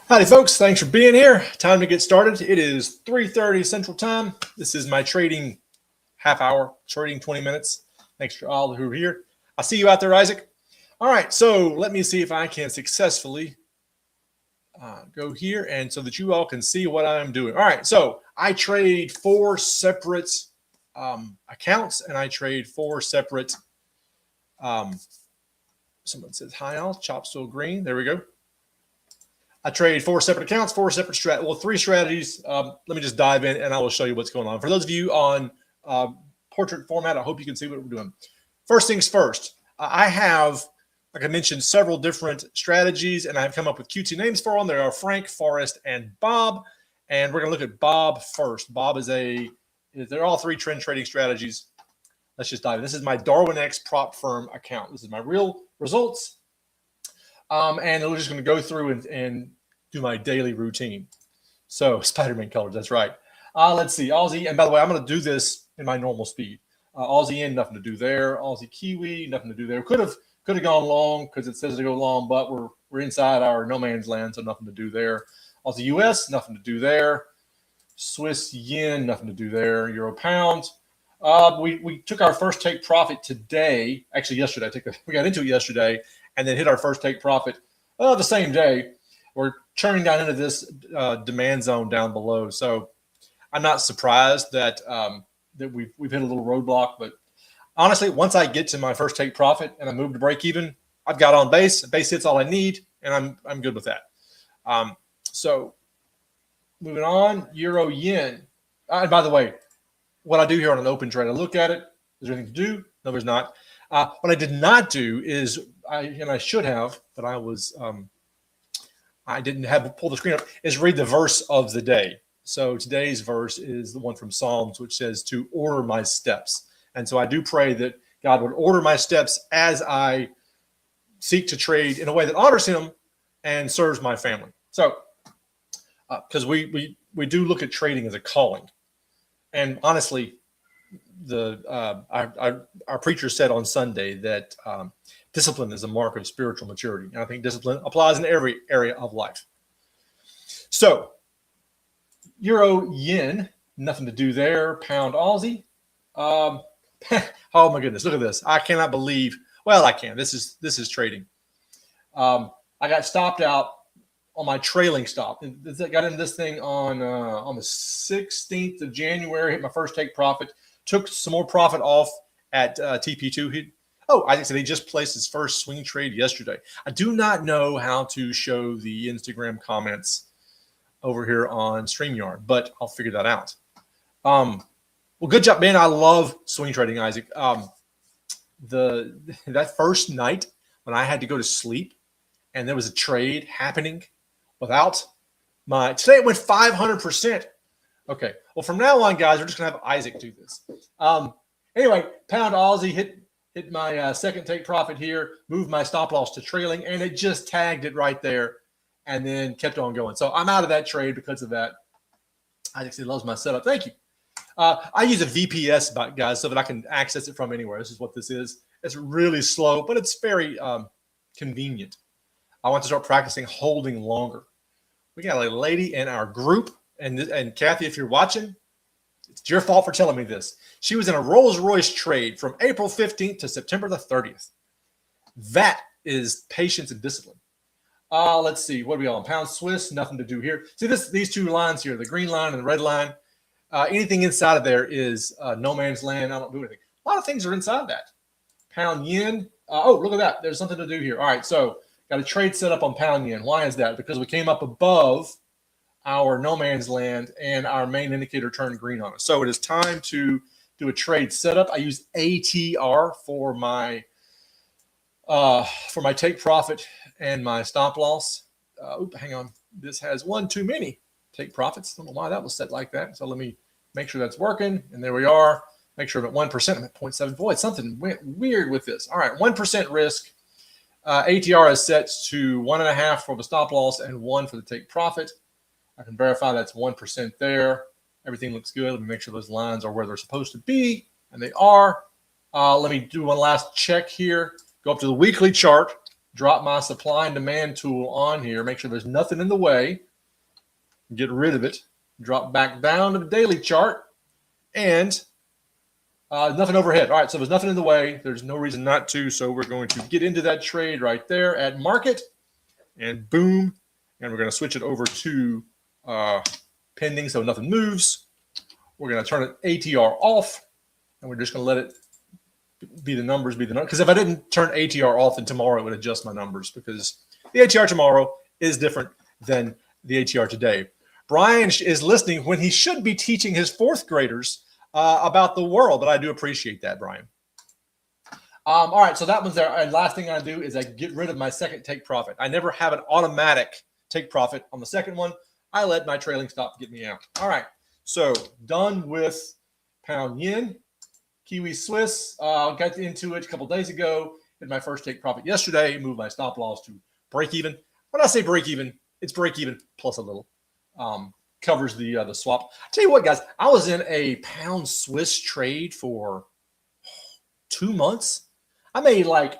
Howdy, folks. Thanks for being here. Time to get started. It is 3:30 Central Time. This is my trading half hour, trading 20 minutes. Thanks for all who are here. I see you out there, Isaac. All right, so let me see if I can successfully go here and so that you all can see what I'm doing. All right, so I trade four separate accounts and I trade four separate. Someone says, hi, all. Chop still green. There we go. I trade four separate accounts, four separate three strategies. Let me just dive in and I will show you what's going on. For those of you on portrait format, I hope you can see what we're doing. First things first, I have, like I mentioned, several different strategies and I've come up with QT names for them. There are Frank, Forrest, and Bob. And we're going to look at Bob first. Bob they're all three trend trading strategies. Let's just dive in. This is my Darwin X prop firm account. This is my real results. And we're just going to go through and do my daily routine. So Spider-Man colors, that's right. Let's see, Aussie, and by the way, I'm going to do this in my normal speed. Aussie N, nothing to do there. Aussie Kiwi, nothing to do there. Could have gone long because it says to go long, but we're inside our no man's land, so nothing to do there. Aussie US, nothing to do there. Swiss Yen, nothing to do there. Euro Pound. We took our first take profit today, actually yesterday. We got into it yesterday and then hit our first take profit the same day. We're churning down into this demand zone down below. So I'm not surprised that we've hit a little roadblock. But honestly, once I get to my first take profit and I move to break even, I've got on base. Base hits all I need, and I'm good with that. So moving on, Euro Yen. And by the way, what I do here on an open trade, I look at it. Is there anything to do? No, there's not. What I did not do is, I should have, but I didn't have pull the screen up, is read the verse of the day. So today's verse is the one from Psalms, which says to order my steps. And so I do pray that God would order my steps as I seek to trade in a way that honors him and serves my family. So because we do look at trading as a calling. And honestly, our preacher said on Sunday that discipline is a mark of spiritual maturity. And I think discipline applies in every area of life. So Euro Yen, nothing to do there. Pound Aussie. Oh my goodness, look at this. I cannot believe, well, I can. This is trading. I got stopped out on my trailing stop. Got into this thing on the 16th of January, hit my first take profit, took some more profit off at TP2. Isaac said he just placed his first swing trade yesterday. I do not know how to show the Instagram comments over here on StreamYard, but I'll figure that out. Well, good job, man. I love swing trading, Isaac. That first night when I had to go to sleep and there was a trade happening without today it went 500%. Okay. Well, from now on, guys, we're just going to have Isaac do this. Anyway, Pound Aussie hit my second take profit here, moved my stop loss to trailing, and it just tagged it right there and then kept on going. So I'm out of that trade because of that. Isaac said he loves my setup. Thank you. I use a VPS, guys, so that I can access it from anywhere. This is what this is. It's really slow, but it's very convenient. I want to start practicing holding longer. We got a lady in our group, and Kathy, if you're watching, it's your fault for telling me this. She was in a Rolls-Royce trade from April 15th to September the 30th. That is patience and discipline. Let's see. What are we on? Pound Swiss, nothing to do here. See these two lines here, the green line and the red line. Anything inside of there is no man's land. I don't do anything. A lot of things are inside that. Pound Yen. Look at that. There's something to do here. All right, so got a trade set up on Pound Yen. Why is that? Because we came up above our no man's land and our main indicator turned green on us. So it is time to do a trade setup. I use ATR for my take profit and my stop loss. Hang on. This has one too many take profits. Don't know why that was set like that. So let me make sure that's working. And there we are. Make sure I'm at 1%. I'm at 0.7. Boy, something went weird with this. All right, 1% risk. ATR is set to 1.5 for the stop loss and 1 for the take profit. I can verify that's 1% there. Everything looks good. Let me make sure those lines are where they're supposed to be, and they are. Let me do one last check here. Go up to the weekly chart. drop my supply and demand tool on here, make sure there's nothing in the way, get rid of it, drop back down to the daily chart, and nothing overhead. All right, so there's nothing in the way. There's no reason not to, so we're going to get into that trade right there at market, and boom, and we're going to switch it over to pending so nothing moves. We're going to turn it ATR off, and we're just going to let it be the numbers, because if I didn't turn ATR off, then tomorrow it would adjust my numbers, because the ATR tomorrow is different than the ATR today. Brian is listening when he should be teaching his fourth graders about the world, but I do appreciate that, Brian. All right, so that one's there. And last thing I do is I get rid of my second take profit. I never have an automatic take profit on the second one. I let my trailing stop get me out. All right, so done with pound yen. Kiwi Swiss, got into it a couple days ago. Did my first take profit yesterday. Moved my stop loss to break even. When I say break even, it's break even plus a little. Covers the swap. I'll tell you what, guys, I was in a pound Swiss trade for 2 months. I made I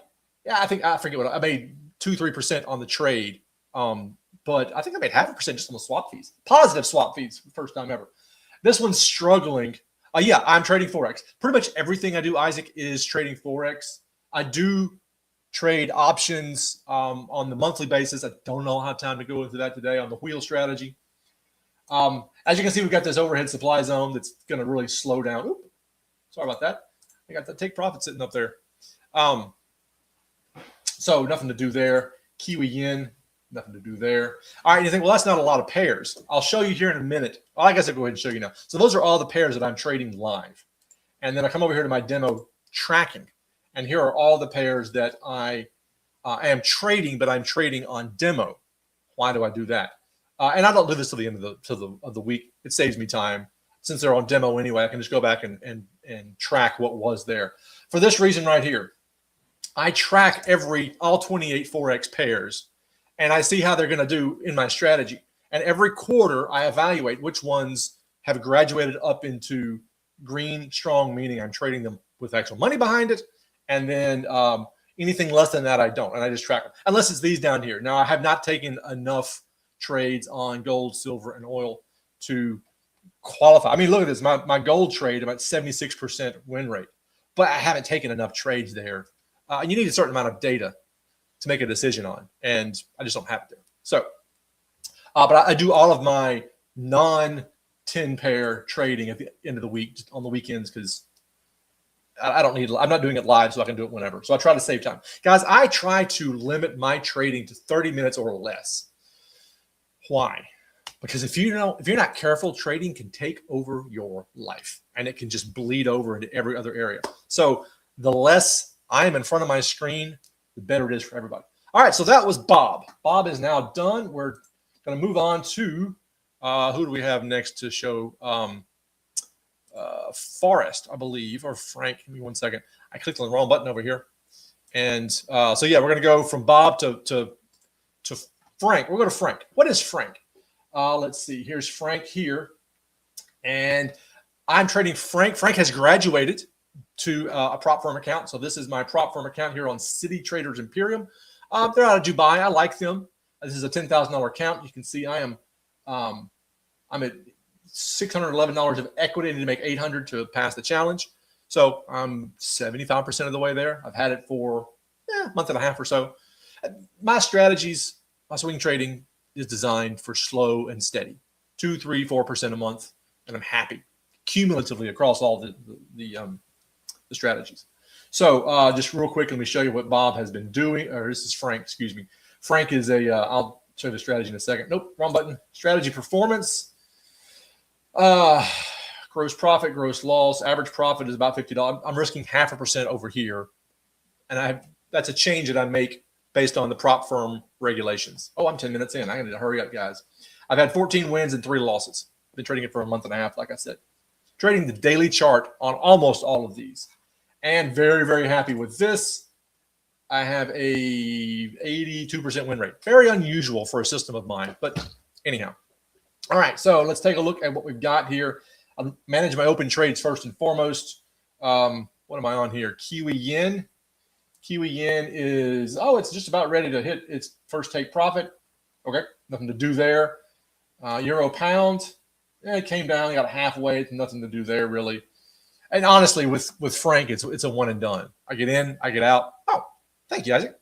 forget what I made 2-3% on the trade. But I think I made 0.5% just on the swap fees. Positive swap fees, first time ever. This one's struggling. Yeah, I'm trading Forex. Pretty much everything I do, Isaac, is trading Forex. I do trade options on the monthly basis. I don't know how time to go into that today on the wheel strategy. As you can see, we've got this overhead supply zone that's going to really slow down. Oop, sorry about that. I got the take profit sitting up there. So nothing to do there. Kiwi yen, nothing to do there. All right, you think, well, that's not a lot of pairs. I'll show you here in a minute. Well, I guess I'll go ahead and show you now. So those are all the pairs that I'm trading live. And then I come over here to my demo tracking. And here are all the pairs that I am trading, but I'm trading on demo. Why do I do that? And I don't do this till the end of the week. It saves me time. Since they're on demo anyway, I can just go back and track what was there. For this reason right here, I track all 28 Forex pairs, and I see how they're going to do in my strategy. And every quarter, I evaluate which ones have graduated up into green strong, meaning I'm trading them with actual money behind it. And then anything less than that, I don't. And I just track them, unless it's these down here. Now, I have not taken enough trades on gold, silver, and oil to qualify. I mean, look at this. My gold trade, about 76% win rate. But I haven't taken enough trades there. You need a certain amount of data to make a decision on. And I just don't have it there. So, but I do all of my non-10 pair trading at the end of the week, just on the weekends, because I'm not doing it live, so I can do it whenever. So I try to save time. Guys, I try to limit my trading to 30 minutes or less. Why? Because if you're not careful, trading can take over your life, and it can just bleed over into every other area. So the less I am in front of my screen, the better it is for everybody. All right, so that was Bob. Bob is now done. We're going to move on to who do we have next to show? Forrest, I believe, or Frank. Give me 1 second. I clicked on the wrong button over here. And so, yeah, we're going to go from Bob to Frank. We'll go to Frank. What is Frank? Let's see. Here's Frank here. And I'm trading Frank. Frank has graduated to a prop firm account. So this is my prop firm account here on City Traders Imperium. They're out of Dubai. I like them. This is a $10,000 account. You can see I'm at $611 of equity. I need to make $800 to pass the challenge. So I'm 75% of the way there. I've had it for a month and a half or so. My strategies, my swing trading is designed for slow and steady, 2, 3, 4% a month, and I'm happy cumulatively across all the strategies. So just real quick, let me show you what Bob has been doing. Or this is Frank, excuse me. Frank is I'll show you the strategy in a second. Nope, wrong button. Strategy performance. Gross profit, gross loss. Average profit is about $50. I'm risking 0.5% over here, and that's a change that I make based on the prop firm regulations. Oh, I'm 10 minutes in. I need to hurry up, guys. I've had 14 wins and 3 losses. I've been trading it for a month and a half, like I said. Trading the daily chart on almost all of these, and very, very happy with this. I have a 82% win rate. Very unusual for a system of mine, but anyhow. All right, so let's take a look at what we've got here. I'll manage my open trades first and foremost. What am I on here? Kiwi yen. Kiwi yen is, oh, it's just about ready to hit its first take profit. Okay, nothing to do there. Euro pound, it came down, got halfway. Nothing to do there really. And honestly, with Frank, it's a one and done. I get in, I get out. Oh, thank you, Isaac.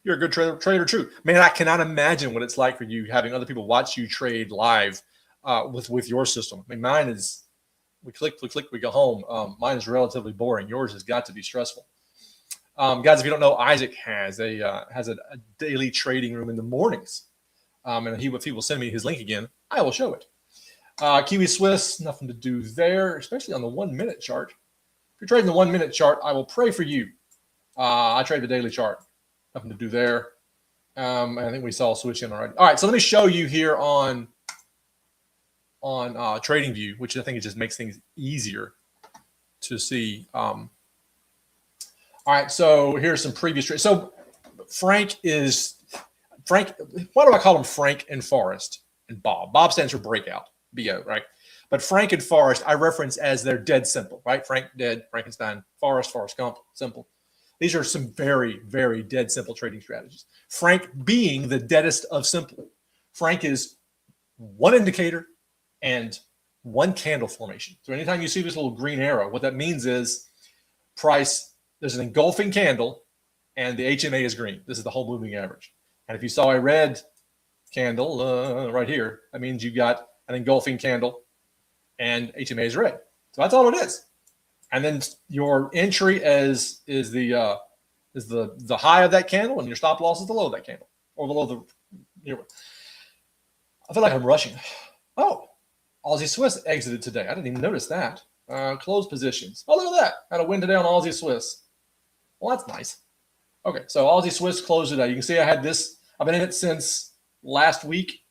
You're a good trader too. Man, I cannot imagine what it's like for you having other people watch you trade live with your system. I mean, mine is we click, we go home. Mine is relatively boring. Yours has got to be stressful. Guys, if you don't know, Isaac has a daily trading room in the mornings, and if he will send me his link again, I will show it. Kiwi Swiss, nothing to do there, especially on the 1 minute chart. If you're trading the 1 minute chart, I will pray for you. I trade the daily chart, nothing to do there. I think we saw switch in already. All right, so let me show you here on TradingView, which I think it just makes things easier to see. All right, so here's some previous trades. So Frank. Why do I call them Frank and Forrest and Bob? Bob stands for breakout, BO, right? But Frank and Forrest I reference as they're dead simple, right? Frank dead, Frankenstein, Forrest Gump, simple. These are some very, very dead simple trading strategies. Frank being the deadest of simple. Frank is one indicator and one candle formation. So anytime you see this little green arrow, what that means is price, there's an engulfing candle and the HMA is green. This is the whole moving average. And if you saw a red candle right here, that means you've got an engulfing candle and HMA is red. So that's all it is. And then your entry is the high of that candle, and your stop loss is the low of that candle, or below the. I feel like I'm rushing. Oh, Aussie Swiss exited today. I didn't even notice that. Closed positions. Oh, look at that. Had a win today on Aussie Swiss. Well, that's nice. Okay, so Aussie Swiss closed today. You can see I had this. I've been in it since last week.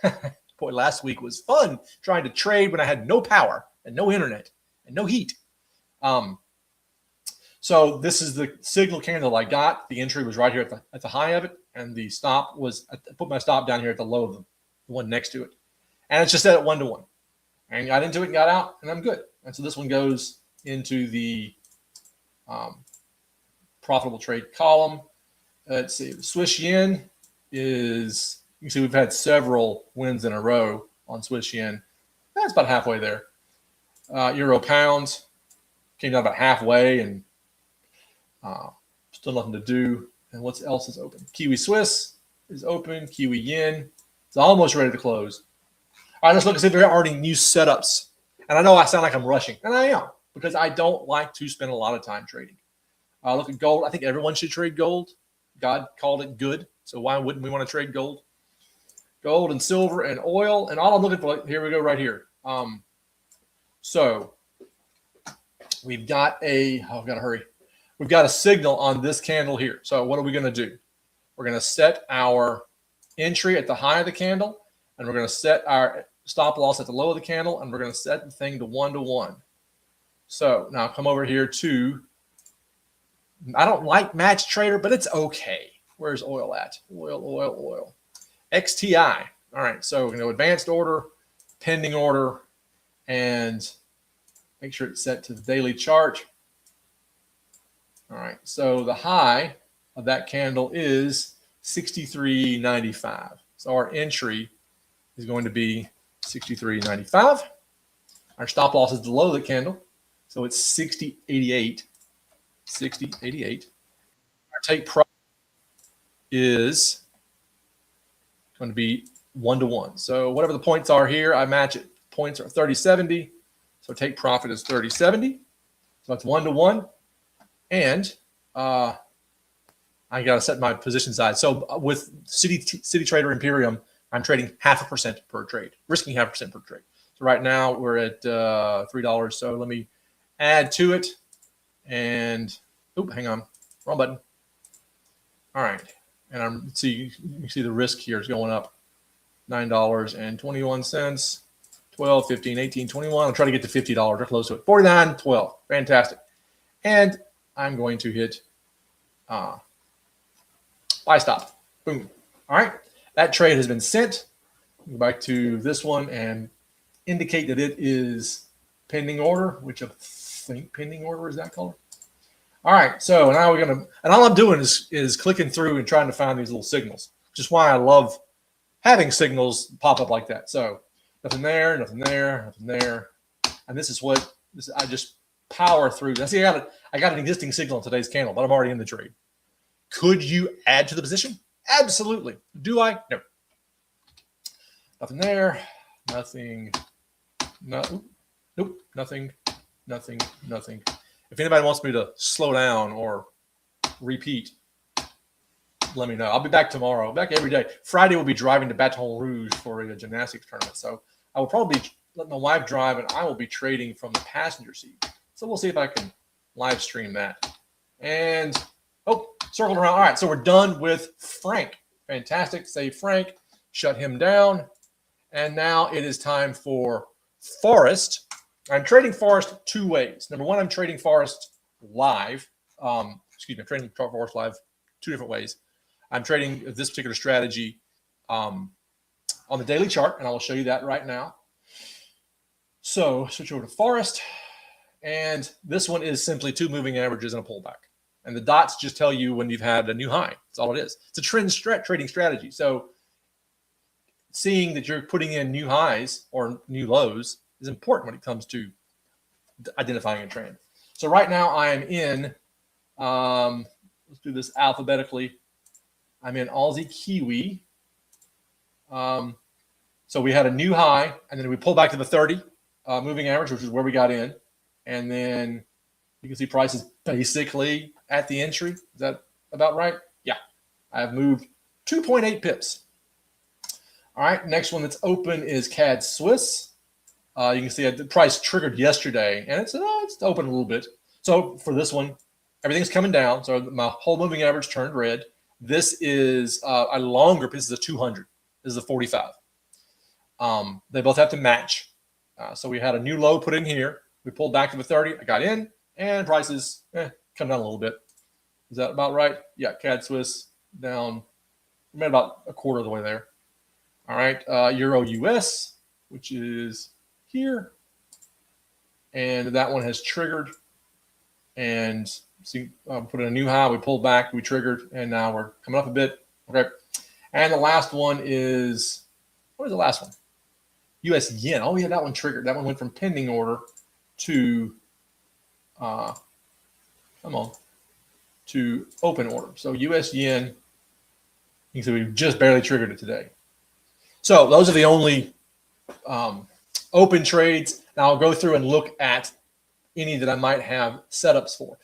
Boy, last week was fun trying to trade when I had no power and no internet and no heat. So this is the signal candle I got. The entry was right here at the high of it, and the stop was. I put my stop down here at the low of the one next to it, and it's just set at 1-to-1. And got into it and got out, and I'm good. And so this one goes into the profitable trade column. Let's see. The Swiss yen is. You can see we've had several wins in a row on Swiss yen. That's about halfway there. Euro pounds came down about halfway, and still nothing to do. And what else is open? Kiwi Swiss is open. Kiwi yen is almost ready to close. All right, let's look and see if there are any new setups. And I know I sound like I'm rushing, and I am, because I don't like to spend a lot of time trading. Look at gold. I think everyone should trade gold. God called it good, so why wouldn't we want to trade gold? Gold and silver and oil, and all I'm looking for, here we go right here. So we've got I've got to hurry. We've got a signal on this candle here. So what are we going to do? We're going to set our entry at the high of the candle, and we're going to set our stop loss at the low of the candle, and we're going to set the thing to 1-to-1. So now come over here to, I don't like Match Trader, but it's okay. Where's oil at? Oil. XTI. All right, so we're going to advanced order, pending order, and make sure it's set to the daily chart. All right, so the high of that candle is 63.95. So our entry is going to be 63.95. Our stop loss is below the candle, so it's 60.88. 60.88. Our take profit is going to be 1-to-1. So whatever the points are here, I match it. Points are 30.70. So take profit is 30.70. So that's 1-to-1. And I got to set my position size. So with City Trader Imperium, I'm trading 0.5% per trade, risking 0.5% per trade. So right now we're at $3. So let me add to it. And hang on, wrong button. All right, and you can see the risk here is going up. $9.21, 12, 15, 18, 21. I'll try to get to $50 or close to it. 49.12, fantastic. And I'm going to hit buy stop. Boom. All right, that trade has been sent. Go back to this one and indicate that it is pending order, which I think pending order is that color. All right, so now we're gonna, and all I'm doing is clicking through and trying to find these little signals. Just why I love having signals pop up like that. So nothing there, nothing there, nothing there, and this is what I just power through. I see I got an existing signal in today's candle, but I'm already in the trade. Could you add to the position? Absolutely. Do I? No. Nothing there. Nothing. No. Nope. Nothing. Nothing. Nothing. If anybody wants me to slow down or repeat, let me know. I'll be back tomorrow. Back every day. Friday we'll be driving to Baton Rouge for a gymnastics tournament. So I will probably let my wife drive, and I will be trading from the passenger seat. So we'll see if I can live stream that. And circled around. All right, so we're done with Frank. Fantastic. Save Frank. Shut him down. And now it is time for Forrest. I'm trading Forrest two ways. Number one, I'm trading Forrest live. I'm trading Forrest live two different ways. I'm trading this particular strategy on the daily chart, and I will show you that right now. So switch over to Forrest. And this one is simply two moving averages and a pullback. And the dots just tell you when you've had a new high. That's all it is. It's a trend trading strategy. So seeing that you're putting in new highs or new lows is important when it comes to identifying a trend. So right now I am in, let's do this alphabetically. I'm in Aussie Kiwi. So we had a new high, and then we pulled back to the 30 moving average, which is where we got in. And then you can see prices basically at the entry. Is that about right? Yeah. I've moved 2.8 pips. All right. Next one that's open is CAD Swiss. You can see the price triggered yesterday, and it's open a little bit. So for this one, everything's coming down. So my whole moving average turned red. This is a longer piece. This is a 200. This is a 45. They both have to match. So we had a new low put in here. We pulled back to the 30. I got in, and prices come down a little bit. Is that about right? Yeah, CAD Swiss down about a quarter of the way there. All right, Euro US, which is here, and that one has triggered. And see, put in a new high. We pulled back, we triggered, and now we're coming up a bit. Okay, and the last one is, what is the last one? US yen. Oh, yeah, that one triggered. That one went from pending order to to open order. So US yen, you can see we just barely triggered it today. So those are the only open trades. Now I'll go through and look at any that I might have setups for.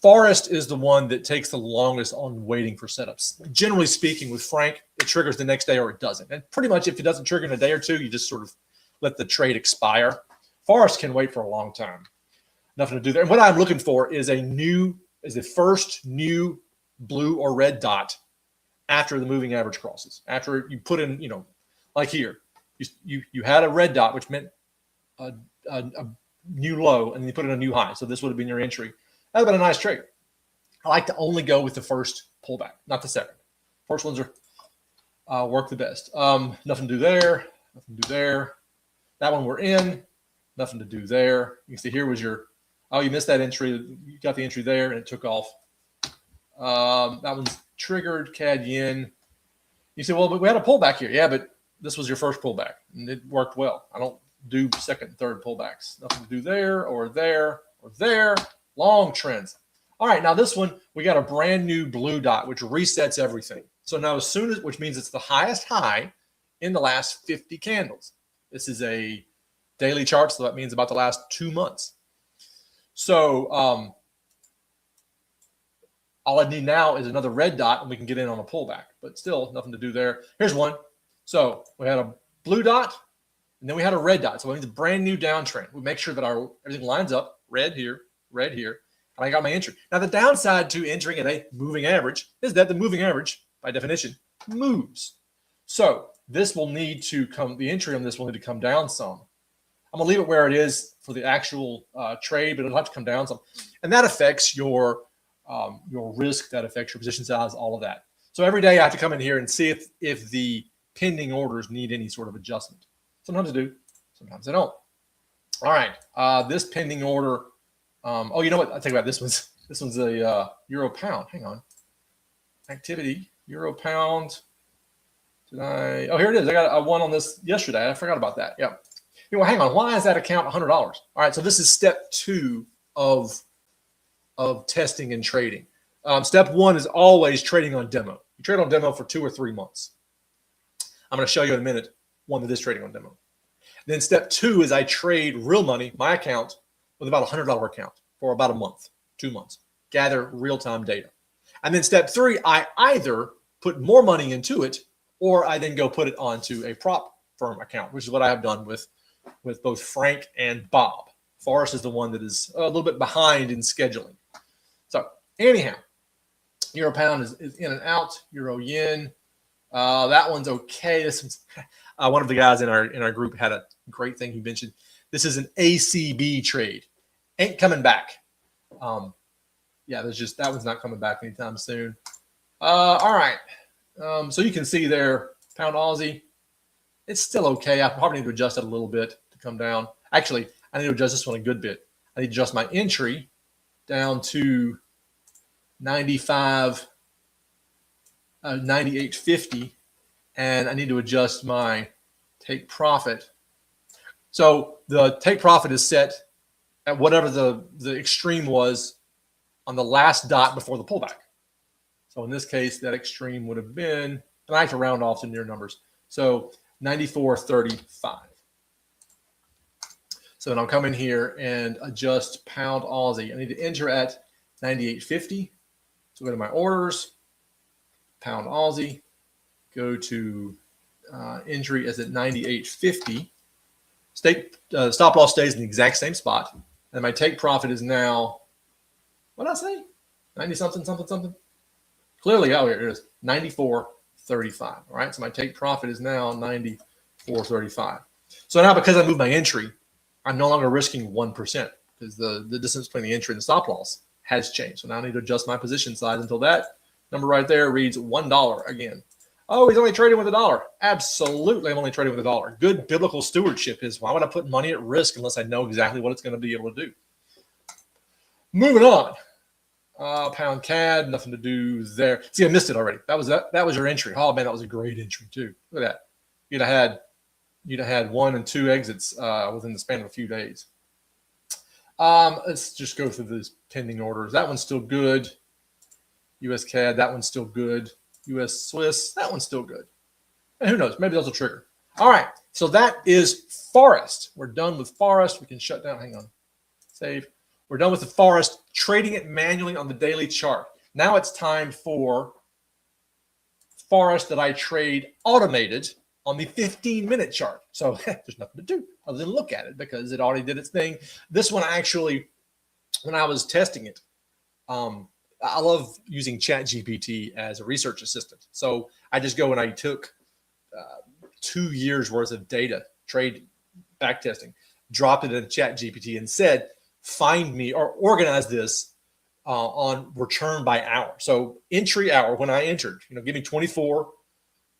Forrest is the one that takes the longest on waiting for setups. Generally speaking, with Frank, it triggers the next day or it doesn't. And pretty much if it doesn't trigger in a day or two, you just sort of let the trade expire. Forrest can wait for a long time. Nothing to do there. And what I'm looking for is the first new blue or red dot after the moving average crosses. After you put in, like here, you had a red dot, which meant a new low, and then you put in a new high. So this would have been your entry. That would have been a nice trade. I like to only go with the first pullback, not the second. First ones are work the best. Nothing to do there. Nothing to do there. That one we're in. Nothing to do there. You can see here was you missed that entry. You got the entry there, and it took off. That one's triggered, CAD yen. You say, well, but we had a pullback here. Yeah, but this was your first pullback, and it worked well. I don't do second and third pullbacks. Nothing to do there or there or there. Long trends. All right, now this one, we got a brand new blue dot, which resets everything. So now which means it's the highest high in the last 50 candles. This is a daily chart, so that means about the last 2 months. So all I need now is another red dot, and we can get in on a pullback, but still nothing to do there. Here's one. So we had a blue dot, and then we had a red dot. So it means a brand new downtrend. We make sure that everything lines up, red here, and I got my entry. Now, the downside to entering at a moving average is that the moving average, by definition, moves. So this will need to the entry on this will need to come down some. I'm going to leave it where it is for the actual trade, but it'll have to come down some. And that affects your risk, that affects your position size, all of that. So every day I have to come in here and see if the pending orders need any sort of adjustment. Sometimes they do, sometimes they don't. All right, this pending order, you know what? I'll think about this one. This one's a euro pound. Hang on. Activity, euro pound. Did I? Oh, here it is. I got a one on this yesterday. I forgot about that. Yeah. Hang on. Why is that account $100? All right. So this is step 2 of testing and trading. Step 1 is always trading on demo. You trade on demo for 2 or 3 months. I'm going to show you in a minute one that is trading on demo. Then step 2 is I trade real money, my account, with about a $100 account for about a month, 2 months. Gather real-time data. And then step 3, I either put more money into it, or I then go put it onto a prop firm account, which is what I have done with both Frank and Bob. Forrest is the one that is a little bit behind in scheduling. So anyhow, euro pound is in and out. Euro yen, that one's okay. This one's one of the guys in our group had a great thing he mentioned. This is an ACB trade, ain't coming back. Yeah, that one's not coming back anytime soon. All right. So you can see there, pound Aussie, it's still okay. I probably need to adjust it a little bit to come down. Actually, I need to adjust this one a good bit. I need to adjust my entry down to 98.50, and I need to adjust my take profit. So the take profit is set at whatever the extreme was on the last dot before the pullback. So in this case, that extreme would have been, and I have to round off to near numbers. So 94.35. So then I'll come in here and adjust pound Aussie. I need to enter at 98.50. So go to my orders, pound Aussie, go to entry as at 98.50. Stop loss stays in the exact same spot. And my take profit is now, what did I say? 90 something, something, something. Clearly, oh, here it is, 94.35. All right, so my take profit is now 94.35. So now because I moved my entry, I'm no longer risking 1% because the distance between the entry and the stop loss has changed. So now I need to adjust my position size until that number right there reads $1 again. Oh, he's only trading with $1. Absolutely, I'm only trading with $1. Good biblical stewardship is, why would I put money at risk unless I know exactly what it's going to be able to do? Moving on. Pound CAD, nothing to do there. See, I missed it already. That was your entry. Oh man, that was a great entry too. Look at that. You'd have had 1 and 2 exits within the span of a few days. Let's just go through these pending orders. That one's still good. US CAD, that one's still good. US Swiss, that one's still good. And who knows? Maybe those will trigger. All right. So that is Forrest. We're done with Forrest. We can shut down. Hang on. Save. We're done with the Forrest, trading it manually on the daily chart. Now it's time for Forrest that I trade automated on the 15-minute chart. So there's nothing to do other than look at it because it already did its thing. This one actually, when I was testing it, I love using ChatGPT as a research assistant. So I just go and I took 2 years worth of data, trade back testing, dropped it in ChatGPT and said, find me or organize this on return by hour. So entry hour, when I entered, give me 24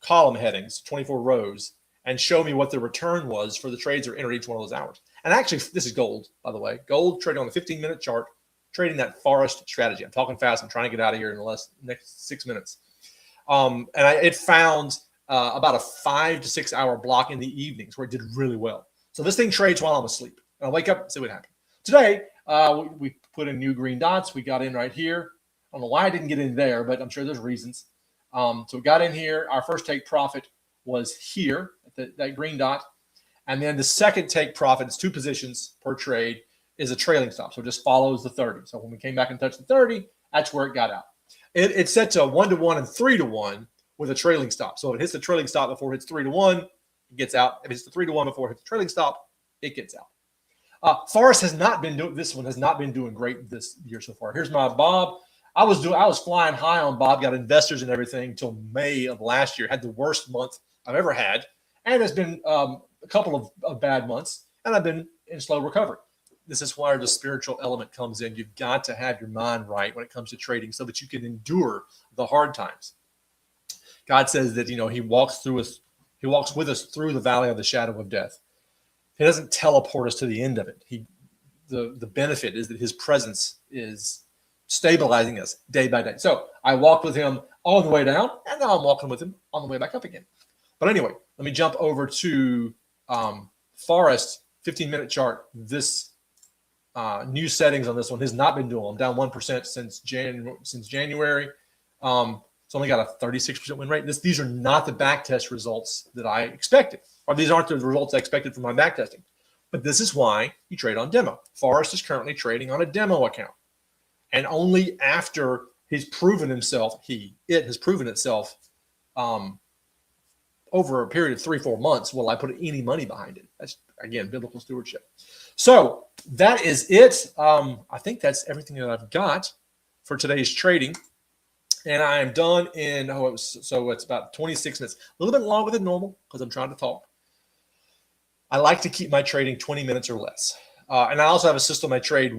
column headings, 24 rows, and show me what the return was for the trades that are entered each one of those hours. And actually, this is gold, by the way. Gold trading on the 15-minute chart, trading that Forrest strategy. I'm talking fast. I'm trying to get out of here in the next 6 minutes. It found about a 5 to 6 hour block in the evenings where it did really well. So this thing trades while I'm asleep. And I wake up and see what happened. Today, we put in new green dots. We got in right here. I don't know why I didn't get in there, but I'm sure there's reasons. So we got in here. Our first take profit was here at that green dot. And then the second take profit, it's 2 positions per trade, is a trailing stop. So it just follows the 30. So when we came back and touched the 30, that's where it got out. It's set to 1-to-1 and 3-to-1 with a trailing stop. So if it hits the trailing stop before it hits 3-to-1, it gets out. If it's the 3-to-1 before it hits the trailing stop, it gets out. Forrest has not been doing, this one has not been doing great this year so far. Here's my Bob. I was flying high on Bob, got investors and everything until May of last year. Had the worst month I've ever had. And it's been a couple of bad months, and I've been in slow recovery. This is where the spiritual element comes in. You've got to have your mind right when it comes to trading so that you can endure the hard times. God says that, he walks with us through the valley of the shadow of death. He doesn't teleport us to the end of it. The benefit is that his presence is stabilizing us day by day. So I walked with him all the way down, and now I'm walking with him on the way back up again. But anyway, let me jump over to Forrest 15-minute chart. This new settings on this one has not been doing. I'm down 1% since January. It's only got a 36% win rate. These are not the back test results that I expected, or these aren't the results I expected from my back testing. But this is why you trade on demo. Forrest is currently trading on a demo account. And only after he's proven himself, it has proven itself over a period of 3-4 months will I put any money behind it. That's, again, biblical stewardship. So that is it. I think that's everything that I've got for today's trading. And I am done in, it's about 26 minutes. A little bit longer than normal because I'm trying to talk. I like to keep my trading 20 minutes or less. And I also have a system I trade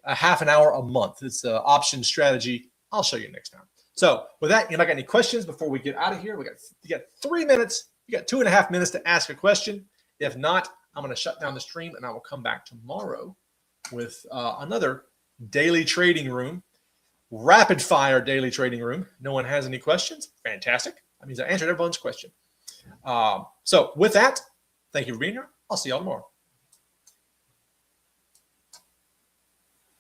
a half an hour a month. It's an option strategy. I'll show you next time. So with that, anybody got any questions before we get out of here? You got 3 minutes. You got 2.5 minutes to ask a question. If not, I'm going to shut down the stream and I will come back tomorrow with another daily trading room, rapid fire daily trading room. No one has any questions? Fantastic. That means I answered everyone's question. So with that, thank you for being here. I'll see y'all tomorrow.